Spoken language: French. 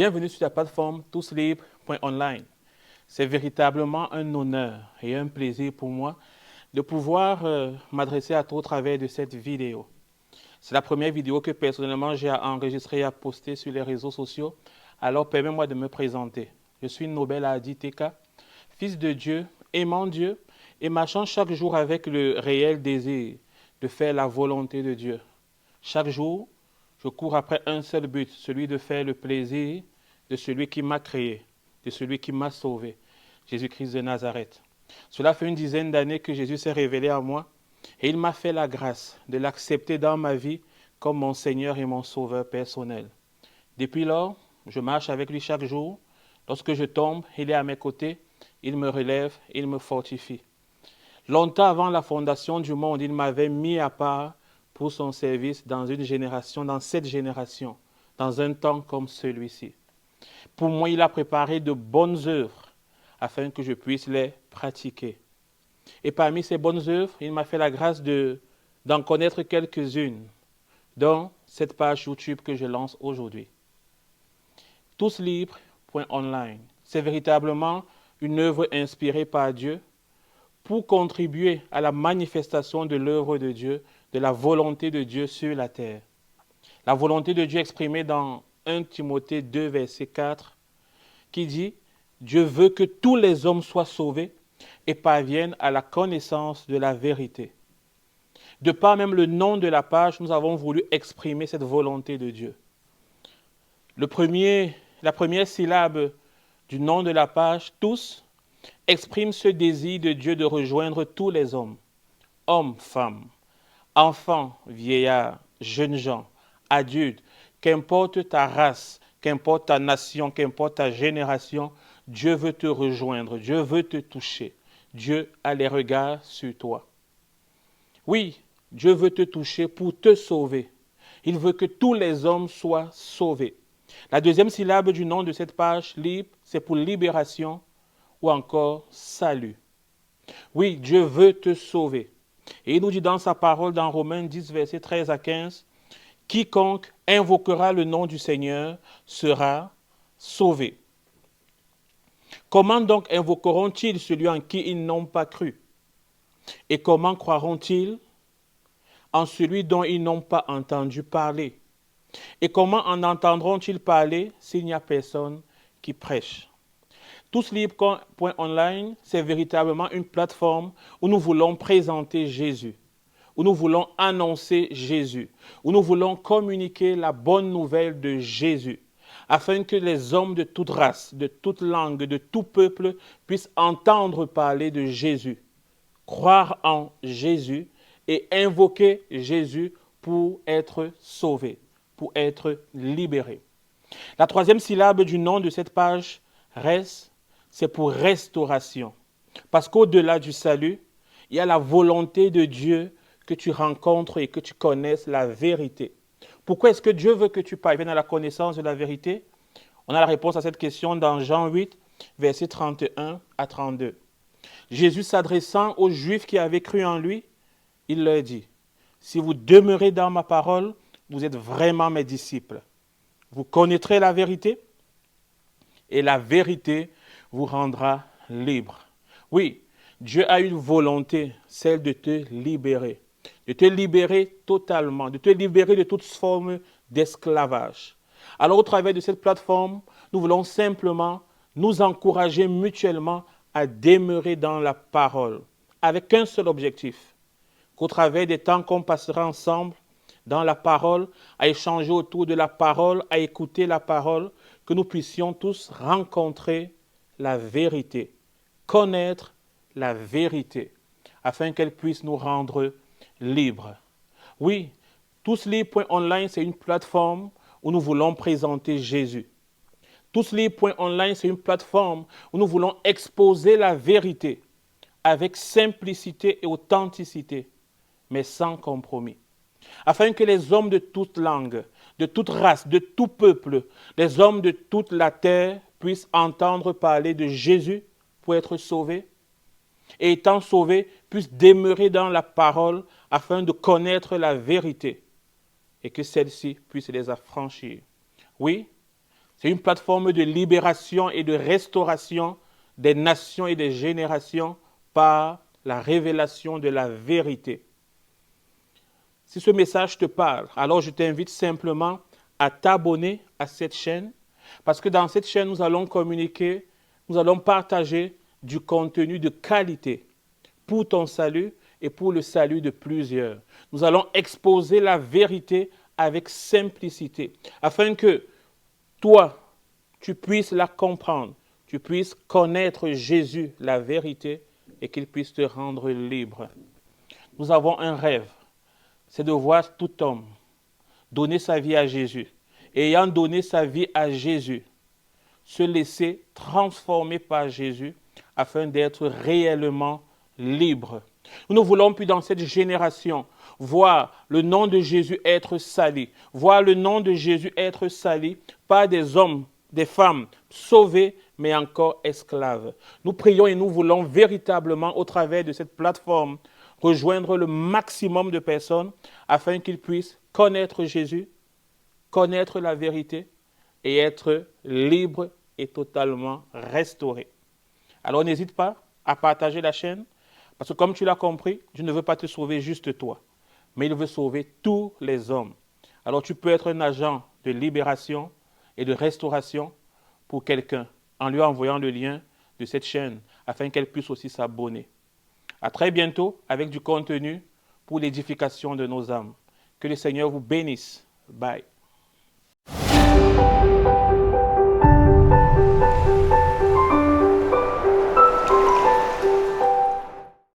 Bienvenue sur la plateforme touslibre.online. C'est véritablement un honneur et un plaisir pour moi de pouvoir m'adresser à toi au travers de cette vidéo. C'est la première vidéo que personnellement j'ai enregistrée et à poster sur les réseaux sociaux. Alors permets-moi de me présenter. Je suis Nobel Adi Teka, fils de Dieu, aimant Dieu et marchant chaque jour avec le réel désir de faire la volonté de Dieu. Chaque jour, je cours après un seul but, celui de faire le plaisir de celui qui m'a créé, de celui qui m'a sauvé, Jésus-Christ de Nazareth. Cela fait une dizaine d'années que Jésus s'est révélé à moi et il m'a fait la grâce de l'accepter dans ma vie comme mon Seigneur et mon Sauveur personnel. Depuis lors, je marche avec lui chaque jour. Lorsque je tombe, il est à mes côtés, il me relève, il me fortifie. Longtemps avant la fondation du monde, il m'avait mis à part pour son service dans une génération, dans cette génération, dans un temps comme celui-ci. Pour moi, il a préparé de bonnes œuvres afin que je puisse les pratiquer. Et parmi ces bonnes œuvres, il m'a fait la grâce d'en connaître quelques-unes, dont cette page YouTube que je lance aujourd'hui. Touslibre.online, c'est véritablement une œuvre inspirée par Dieu pour contribuer à la manifestation de l'œuvre de Dieu, de la volonté de Dieu sur la terre. La volonté de Dieu exprimée dans 1 Timothée 2, verset 4, qui dit « Dieu veut que tous les hommes soient sauvés et parviennent à la connaissance de la vérité. » De par même le nom de la page, nous avons voulu exprimer cette volonté de Dieu. La première syllabe du nom de la page, tous, exprime ce désir de Dieu de rejoindre tous les hommes, hommes, femmes, enfants, vieillards, jeunes gens, adultes, qu'importe ta race, qu'importe ta nation, qu'importe ta génération, Dieu veut te rejoindre, Dieu veut te toucher. Dieu a les regards sur toi. Oui, Dieu veut te toucher pour te sauver. Il veut que tous les hommes soient sauvés. La deuxième syllabe du nom de cette page, libre, c'est pour libération ou encore salut. Oui, Dieu veut te sauver. Et il nous dit dans sa parole, dans Romains 10, versets 13 à 15, « Quiconque invoquera le nom du Seigneur sera sauvé. » Comment donc invoqueront-ils celui en qui ils n'ont pas cru? Et comment croiront-ils en celui dont ils n'ont pas entendu parler? Et comment en entendront-ils parler s'il n'y a personne qui prêche? Touslibre.online, c'est véritablement une plateforme où nous voulons présenter Jésus, où nous voulons annoncer Jésus, où nous voulons communiquer la bonne nouvelle de Jésus, afin que les hommes de toute race, de toute langue, de tout peuple puissent entendre parler de Jésus, croire en Jésus et invoquer Jésus pour être sauvés, pour être libérés. La troisième syllabe du nom de cette page, reste, c'est pour restauration. Parce qu'au-delà du salut, il y a la volonté de Dieu que tu rencontres et que tu connaisses la vérité. Pourquoi est-ce que Dieu veut que tu parviennes à la connaissance de la vérité? On a la réponse à cette question dans Jean 8, versets 31 à 32. Jésus s'adressant aux Juifs qui avaient cru en lui, il leur dit, « Si vous demeurez dans ma parole, vous êtes vraiment mes disciples. Vous connaîtrez la vérité et la vérité vous rendra libre. » Oui, Dieu a une volonté, celle de te libérer totalement, de te libérer de toute forme d'esclavage. Alors au travers de cette plateforme, nous voulons simplement nous encourager mutuellement à demeurer dans la parole, avec un seul objectif, qu'au travers des temps qu'on passera ensemble, dans la parole, à échanger autour de la parole, à écouter la parole, que nous puissions tous rencontrer la vérité, connaître la vérité, afin qu'elle puisse nous rendre libres. Oui, touslibre.online, c'est une plateforme où nous voulons présenter Jésus. Touslibre.online, c'est une plateforme où nous voulons exposer la vérité avec simplicité et authenticité, mais sans compromis, afin que les hommes de toute langue, de toute race, de tout peuple, les hommes de toute la terre puissent entendre parler de Jésus pour être sauvés, et étant sauvés, puissent demeurer dans la parole afin de connaître la vérité et que celle-ci puisse les affranchir. Oui, C'est une plateforme de libération et de restauration des nations et des générations par la révélation de la vérité. Si ce message te parle, alors je t'invite simplement à t'abonner à cette chaîne, parce que dans cette chaîne, nous allons communiquer, nous allons partager du contenu de qualité pour ton salut et pour le salut de plusieurs. Nous allons exposer la vérité avec simplicité, afin que toi, tu puisses la comprendre, tu puisses connaître Jésus, la vérité, et qu'il puisse te rendre libre. Nous avons un rêve, c'est de voir tout homme donner sa vie à Jésus. Et ayant donné sa vie à Jésus, se laisser transformer par Jésus afin d'être réellement libre. Nous ne voulons plus dans cette génération voir le nom de Jésus être sali, voir le nom de Jésus être sali par des hommes, des femmes sauvés, mais encore esclaves. Nous prions et nous voulons véritablement, au travers de cette plateforme, rejoindre le maximum de personnes afin qu'ils puissent connaître Jésus, connaître la vérité et être libres et totalement restaurés. Alors n'hésite pas à partager la chaîne, parce que comme tu l'as compris, Dieu ne veut pas te sauver juste toi, mais il veut sauver tous les hommes. Alors tu peux être un agent de libération et de restauration pour quelqu'un, en lui envoyant le lien de cette chaîne, afin qu'elle puisse aussi s'abonner. À très bientôt avec du contenu pour l'édification de nos âmes. Que le Seigneur vous bénisse. Bye.